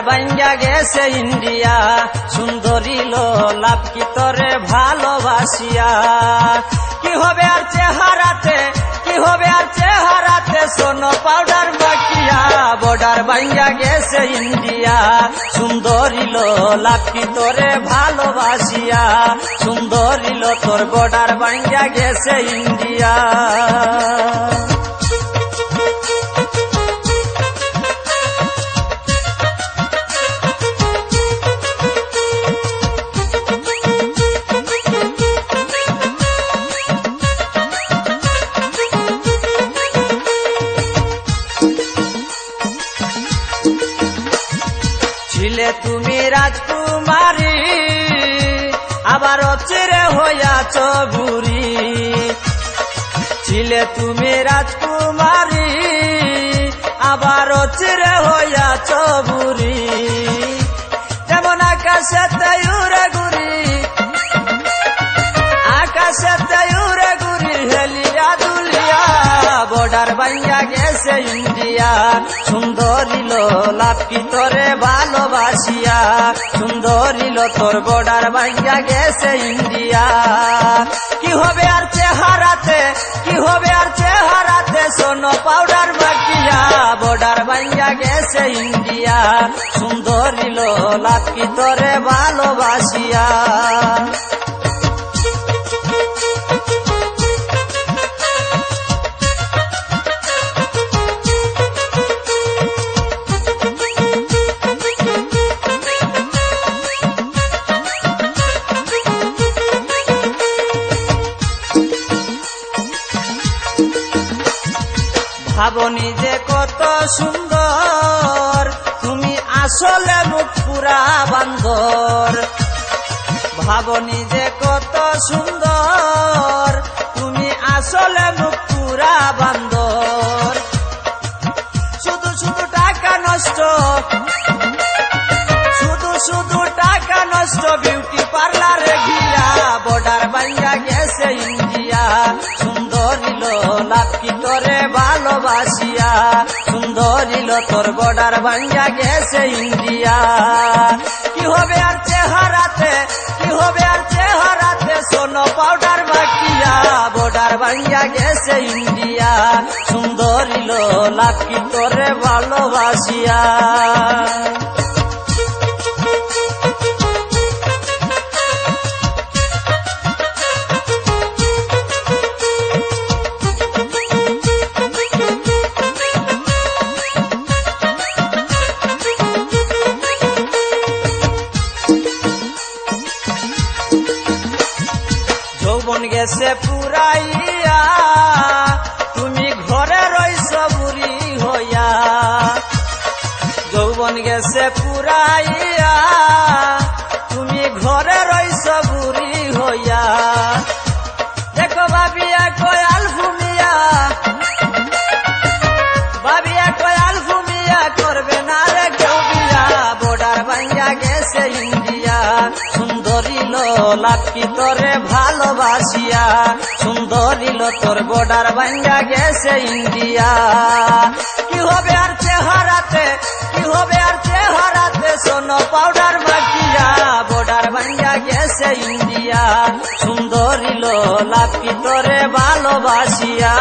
ভাঙ্গা গেছে ইন্ডিয়া, সুন্দরী লাভ কি তোরে ভালোবাসিয়া। কি হবে আর চেহারাতে, কি হবে আর চেহারাতে, সোনো পাউডার মাখিয়া। বর্ডার ভাঙ্গা গেছে ইন্ডিয়া, সুন্দরী লাভ কি তোরে ভালোবাসিয়া। সুন্দরী তোর বর্ডার ভাঙ্গা গেছে ইন্ডিয়া। ছিলে তুমি রাজকুমারী, আবার চিরে হইয়াছ বুড়ি। ছিলে তুমি রাজকুমারী, আবার চিরে হইয়াছ বুড়ি। যেমন আকাশেতে উড়ে ঘুরি, আকাশেতে উড়ে ঘুরি, হেলিয়া দুলিয়া। বর্ডার ভাঙ্গা গেছে ইন্ডিয়া, সুন্দরী লাভ কি তোরে ভালোবাসিয়া। সুন্দরী তোর বর্ডার ভাঙ্গা গেছে ইন্ডিয়া। কি হবে আর চেহারাতে, কি হবে আর চেহারাতে, সোনো পাউডার মাখিয়া। বর্ডার ভাঙ্গা গেছে ইন্ডিয়া, সুন্দরী লাভ কি তোরে ভালোবাসিয়া। ভাবনি যে কত সুন্দর, তুমি আসলে মুখ পুরা বান্দর। ভাবনি যে কত সুন্দর, তুমি আসলে মুখ পুরা বান্দর। শুধু শুধু টাকা নষ্ট, শুধু শুধু টাকা নষ্ট, বিউটি পার্লারে গিয়া। বর্ডার ভাঙ্গা গেছে ইন্ডিয়া, সুন্দরী লাভ কি তোরে ভালোবাসিয়া। সুন্দরী তোর বর্ডার ভাঙ্গা গেছে ইন্ডিয়া। কি হবে আর চেহারাতে, কি হবে আর চেহারাতে, সোনো পাউডার মাখিয়া। বর্ডার ভাঙ্গা গেছে ইন্ডিয়া, সুন্দরী লাভ কি তোরে ভালোবাসিয়া। যৌবন গেছে পুরাইয়া, তুমি ঘরে রইছ বুড়ি হইয়া। যৌবন গেছে পুরাইয়া, তুমি ঘরে রইছ বুড়ি হইয়া। দেখো ভাবিয়া কয়াল ভূমিয়া, ভাবিয়া কয়াল ভূমিয়া, করবে না রে কেউ বিয়া। বর্ডার ভাঙ্গা গেছে ইন্ডিয়া, সুন্দরী লাভ কি তোরে ভালোবাসিয়া। সুন্দরী তোর বর্ডার ভাঙ্গা গেছে ইন্ডিয়া। কি হবে আর চেহারাতে, কি হবে আর চেহারাতে, সোনো পাউডার মাখিয়া। বর্ডার ভাঙ্গা গেছে ইন্ডিয়া, সুন্দরী লাভ কি তোরে ভালোবাসিয়া।